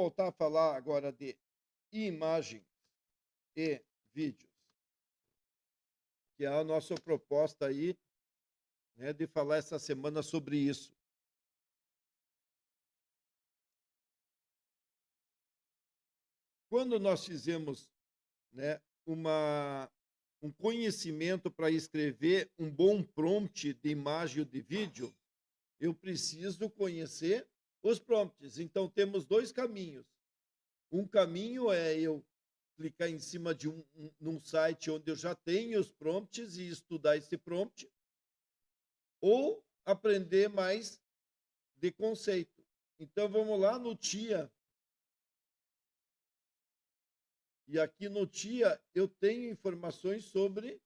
voltar a falar agora de imagens e vídeos, que é a nossa proposta aí, né, de falar essa semana sobre isso. Quando nós fizemos, né, um conhecimento para escrever um bom prompt de imagem ou de vídeo, eu preciso conhecer os prompts. Então, temos dois caminhos. Um caminho é eu clicar em cima de num site onde eu já tenho os prompts e estudar esse prompt, ou aprender mais de conceito. Então, vamos lá no TIA. E aqui no TIA eu tenho informações sobre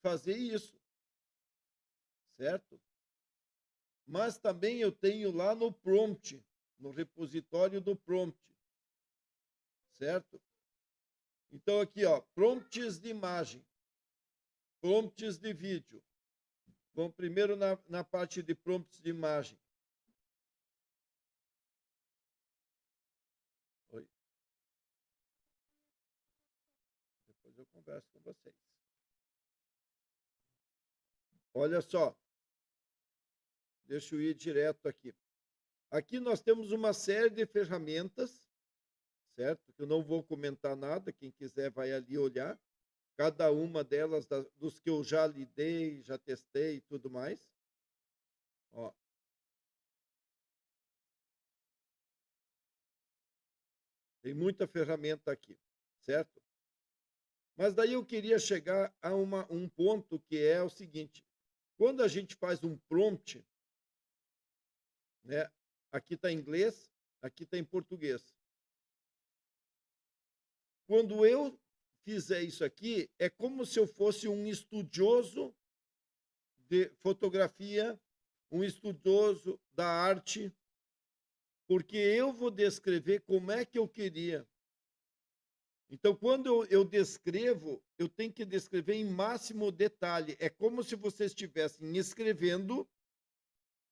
fazer isso, certo? Mas também eu tenho lá no prompt, no repositório do prompt, certo? Então aqui, ó, prompts de imagem, prompts de vídeo. Vamos primeiro na parte de prompts de imagem. Oi. Depois eu converso com vocês. Olha só. Deixa eu ir direto aqui. Aqui nós temos uma série de ferramentas, certo? Que eu não vou comentar nada, quem quiser vai ali olhar. Cada uma delas, dos que eu já lidei, já testei e tudo mais. Ó. Tem muita ferramenta aqui, certo? Mas daí eu queria chegar a um ponto que é o seguinte. Quando a gente faz um prompt, né? Aqui está em inglês, aqui está em português. Quando eu fizer isso aqui, é como se eu fosse um estudioso de fotografia, um estudioso da arte, porque eu vou descrever como é que eu queria. Então, quando eu descrevo, eu tenho que descrever em máximo detalhe. É como se vocês estivessem escrevendo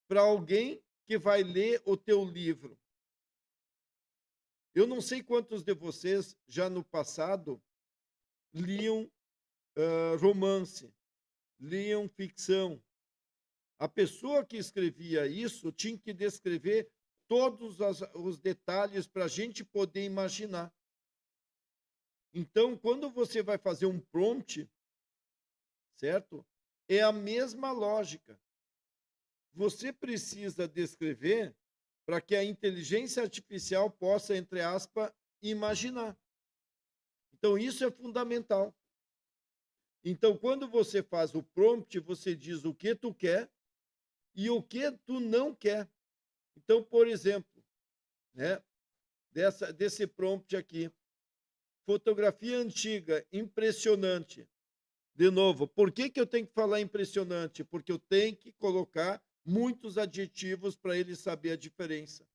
para alguém que vai ler o teu livro. Eu não sei quantos de vocês já no passado liam romance, liam ficção. A pessoa que escrevia isso tinha que descrever todos os detalhes para a gente poder imaginar. Então, quando você vai fazer um prompt, certo? É a mesma lógica. Você precisa descrever para que a inteligência artificial possa, entre aspas, imaginar. Então, isso é fundamental. Então, quando você faz o prompt, você diz o que tu quer e o que tu não quer. Então, por exemplo, né, desse prompt aqui, fotografia antiga, impressionante. De novo, por que eu tenho que falar impressionante? Porque eu tenho que colocar muitos adjetivos para ele saber a diferença.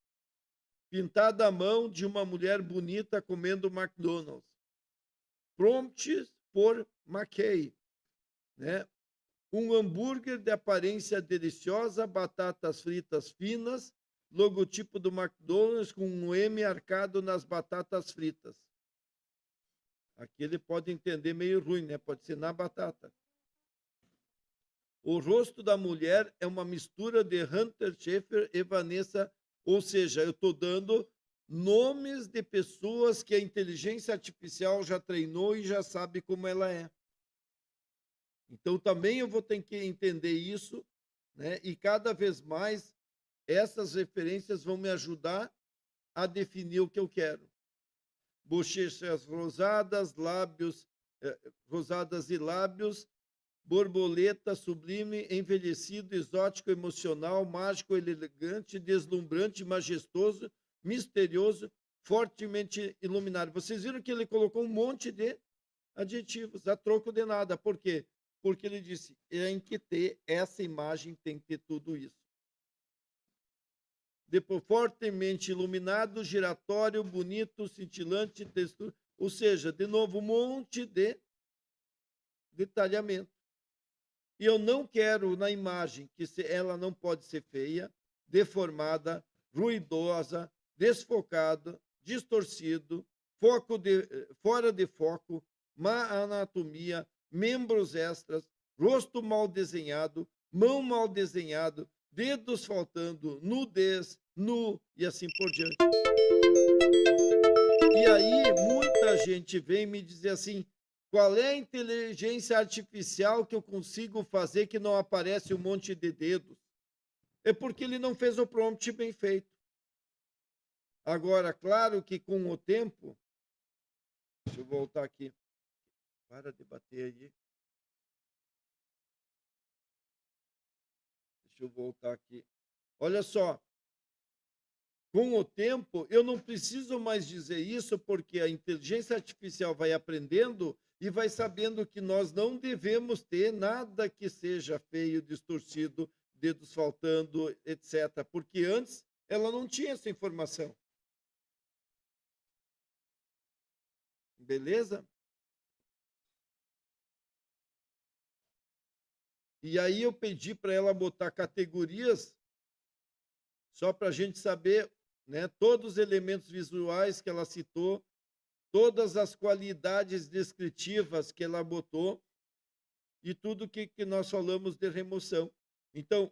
Pintada à mão de uma mulher bonita comendo McDonald's. Prompts por McKay, né? Um hambúrguer de aparência deliciosa, batatas fritas finas, logotipo do McDonald's com um M arcado nas batatas fritas. Aqui ele pode entender meio ruim, né? Pode ser na batata. O rosto da mulher é uma mistura de Hunter Schafer e Vanessa, ou seja, eu estou dando nomes de pessoas que a inteligência artificial já treinou e já sabe como ela é. Então também eu vou ter que entender isso, né? E cada vez mais essas referências vão me ajudar a definir o que eu quero. Bochechas rosadas, lábios rosadas e lábios, borboleta, sublime, envelhecido, exótico, emocional, mágico, elegante, deslumbrante, majestoso, misterioso, fortemente iluminado. Vocês viram que ele colocou um monte de adjetivos, a troco de nada. Por quê? Porque ele disse, tem que ter, essa imagem tem que ter tudo isso. Depois, fortemente iluminado, giratório, bonito, cintilante, textura, ou seja, de novo, um monte de detalhamento. E eu não quero na imagem que ela não pode ser feia, deformada, ruidosa, desfocada, distorcido, fora de foco, má anatomia, membros extras, rosto mal desenhado, mão mal desenhado, dedos faltando, nudez, nu e assim por diante. E aí muita gente vem me dizer assim: qual é a inteligência artificial que eu consigo fazer que não aparece um monte de dedos? É porque ele não fez o prompt bem feito. Agora, claro que com o tempo, deixa eu voltar aqui. Para de bater aí. Deixa eu voltar aqui. Olha só, com o tempo, eu não preciso mais dizer isso, porque a inteligência artificial vai aprendendo e vai sabendo que nós não devemos ter nada que seja feio, distorcido, dedos faltando, etc. Porque antes ela não tinha essa informação. Beleza? E aí eu pedi para ela botar categorias só para a gente saber, né, todos os elementos visuais que ela citou, todas as qualidades descritivas que ela botou e tudo que nós falamos de remoção. Então,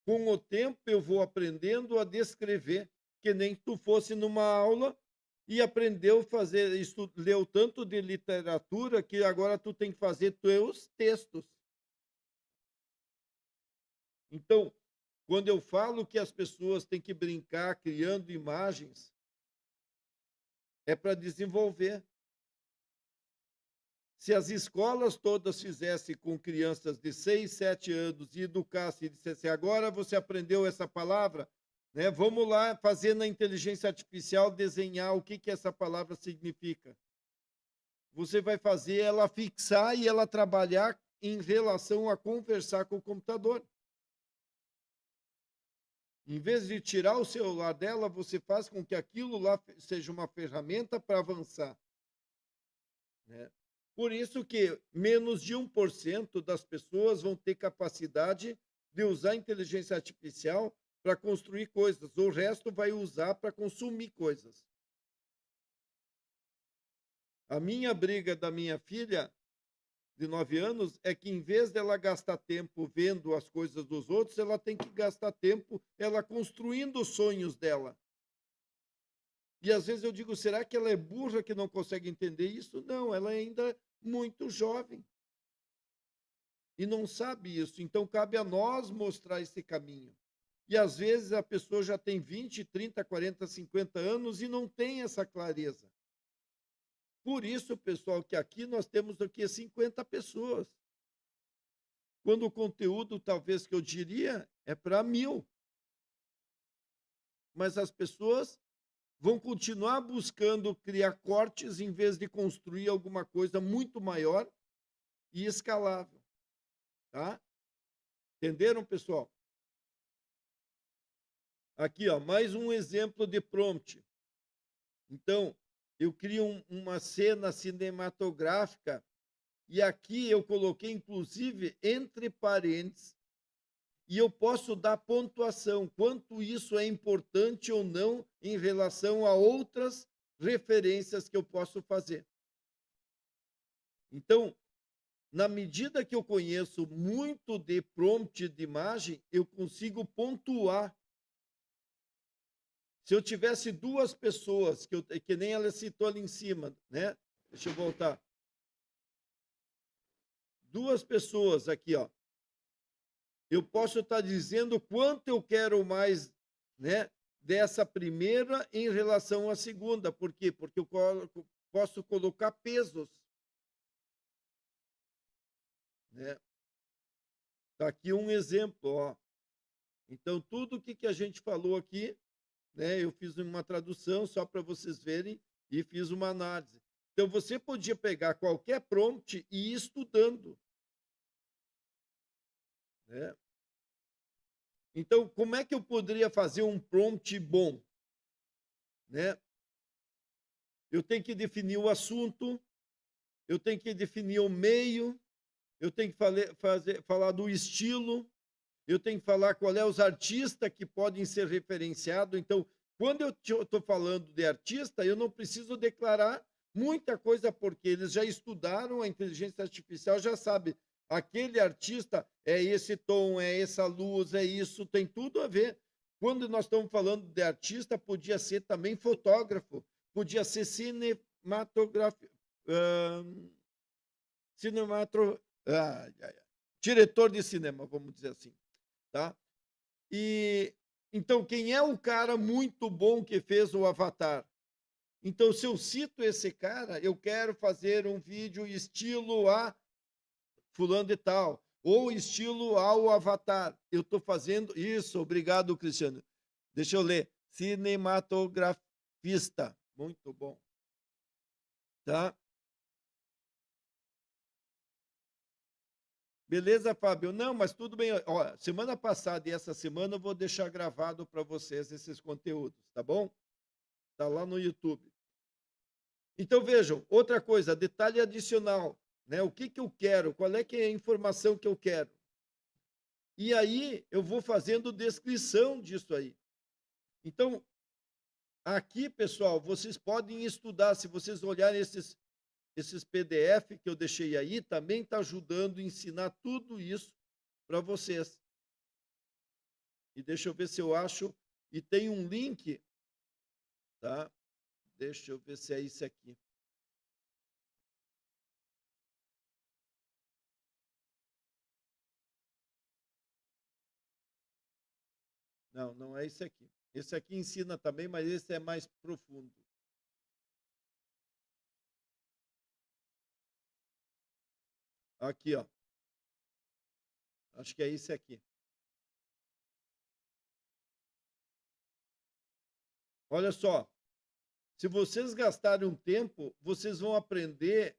com o tempo eu vou aprendendo a descrever, que nem tu fosse numa aula e aprendeu a fazer, leu tanto de literatura que agora tu tem que fazer teus textos. Então, quando eu falo que as pessoas têm que brincar criando imagens, é para desenvolver. Se as escolas todas fizessem com crianças de 6, 7 anos e educassem e dissessem, agora você aprendeu essa palavra, né? Vamos lá fazer na inteligência artificial desenhar o que essa palavra significa. Você vai fazer ela fixar e ela trabalhar em relação a conversar com o computador. Em vez de tirar o celular dela, você faz com que aquilo lá seja uma ferramenta para avançar, né? Por isso que menos de 1% das pessoas vão ter capacidade de usar a inteligência artificial para construir coisas. O resto vai usar para consumir coisas. A minha briga da minha filha, de 9 anos, é que em vez dela gastar tempo vendo as coisas dos outros, ela tem que gastar tempo ela construindo os sonhos dela. E às vezes eu digo, será que ela é burra que não consegue entender isso? Não, ela é ainda muito jovem. E não sabe isso. Então cabe a nós mostrar esse caminho. E às vezes a pessoa já tem 20, 30, 40, 50 anos e não tem essa clareza. Por isso, pessoal, que aqui nós temos aqui 50 pessoas. Quando o conteúdo, talvez que eu diria, é para 1000. Mas as pessoas vão continuar buscando criar cortes em vez de construir alguma coisa muito maior e escalável. Tá? Entenderam, pessoal? Aqui, ó, mais um exemplo de prompt. Então, eu crio uma cena cinematográfica e aqui eu coloquei, inclusive, entre parênteses, e eu posso dar pontuação, quanto isso é importante ou não em relação a outras referências que eu posso fazer. Então, na medida que eu conheço muito de prompt de imagem, eu consigo pontuar. Se eu tivesse duas pessoas, que nem ela citou ali em cima, né? Deixa eu voltar. Duas pessoas aqui, ó. Eu posso estar dizendo quanto eu quero mais, né, dessa primeira em relação à segunda. Por quê? Porque eu posso colocar pesos, né? Tá aqui um exemplo, ó. Então, tudo que a gente falou aqui, né, eu fiz uma tradução só para vocês verem e fiz uma análise. Então, você podia pegar qualquer prompt e ir estudando, né? Então, como é que eu poderia fazer um prompt bom, né? Eu tenho que definir o assunto, eu tenho que definir o meio, eu tenho que falar do estilo, eu tenho que falar qual é os artistas que podem ser referenciados. Então, Quando eu estou falando de artista, eu não preciso declarar muita coisa, porque eles já estudaram a inteligência artificial, já sabe, aquele artista é esse tom, é essa luz, é isso, tem tudo a ver. Quando nós estamos falando de artista, podia ser também fotógrafo, podia ser cinematográfico, cinematro, diretor de cinema, vamos dizer assim, tá? E então, quem é o cara muito bom que fez o Avatar? Então, se eu cito esse cara, eu quero fazer um vídeo estilo a fulano de tal, ou estilo ao Avatar. Eu estou fazendo isso, obrigado, Cristiano. Deixa eu ler. Cinematografista. Muito bom. Tá? Beleza, Fábio? Não, mas tudo bem. Ó, semana passada e essa semana eu vou deixar gravado para vocês esses conteúdos, tá bom? Tá lá no YouTube. Então vejam, outra coisa, detalhe adicional, né? O que eu quero? Qual é que é a informação que eu quero? E aí eu vou fazendo descrição disso aí. Então, aqui, pessoal, vocês podem estudar, se vocês olharem esses PDF que eu deixei aí, também está ajudando a ensinar tudo isso para vocês. E deixa eu ver se eu acho. E tem um link, tá? Deixa eu ver se é isso aqui. Não, não é esse aqui. Esse aqui ensina também, mas esse é mais profundo. Aqui, ó. Acho que é esse aqui. Olha só. Se vocês gastarem um tempo, vocês vão aprender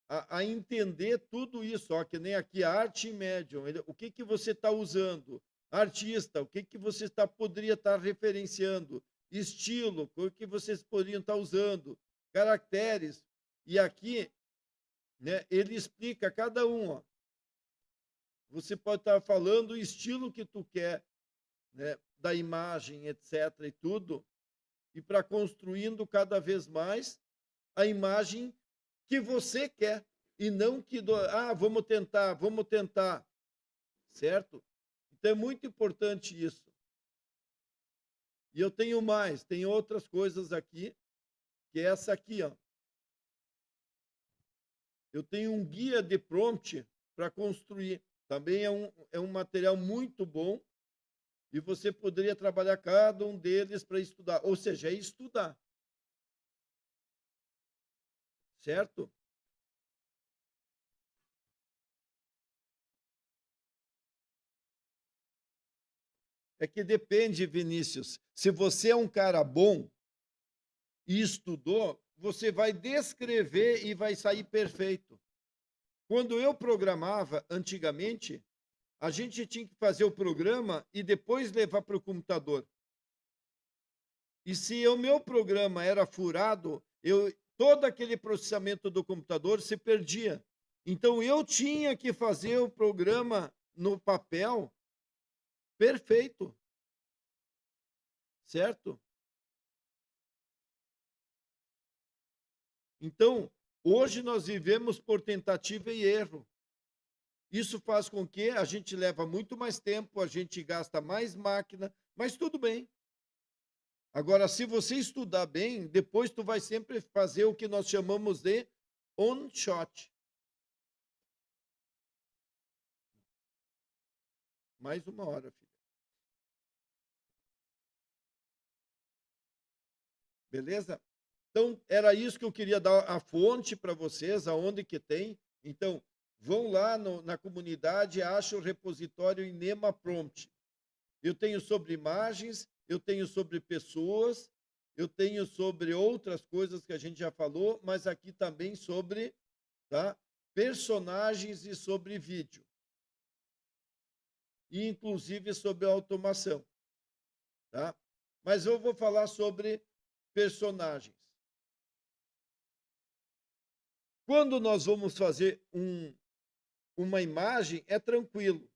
a entender tudo isso, ó, que nem aqui arte e médium. O que que você está usando? Artista, o que que você poderia estar referenciando? Estilo, o que vocês poderiam estar usando? Caracteres. E aqui, né, ele explica cada um. Ó. Você pode estar falando o estilo que tu quer, né, da imagem, etc. e tudo, e para construindo cada vez mais a imagem que você quer e não que vamos tentar, certo? Então é muito importante isso. E eu tenho mais, tem outras coisas aqui, que é essa aqui, ó. Eu tenho um guia de prompt para construir. Também é um material muito bom e você poderia trabalhar cada um deles para estudar. Ou seja, é estudar. Certo? É que depende, Vinícius. Se você é um cara bom e estudou, você vai descrever e vai sair perfeito. Quando eu programava antigamente, a gente tinha que fazer o programa e depois levar para o computador. E se o meu programa era furado, todo aquele processamento do computador se perdia. Então eu tinha que fazer o programa no papel perfeito. Certo? Então, hoje nós vivemos por tentativa e erro. Isso faz com que a gente leva muito mais tempo, a gente gasta mais máquina, mas tudo bem. Agora, se você estudar bem, depois tu vai sempre fazer o que nós chamamos de on shot. Mais uma hora, filho. Beleza? Então, era isso que eu queria dar a fonte para vocês, aonde que tem. Então, vão lá na comunidade, acham o repositório Inema Prompt. Eu tenho sobre imagens, eu tenho sobre pessoas, eu tenho sobre outras coisas que a gente já falou, mas aqui também sobre, tá, personagens e sobre vídeo. E inclusive sobre automação, tá? Mas eu vou falar sobre personagens. Quando nós vamos fazer uma imagem, é tranquilo.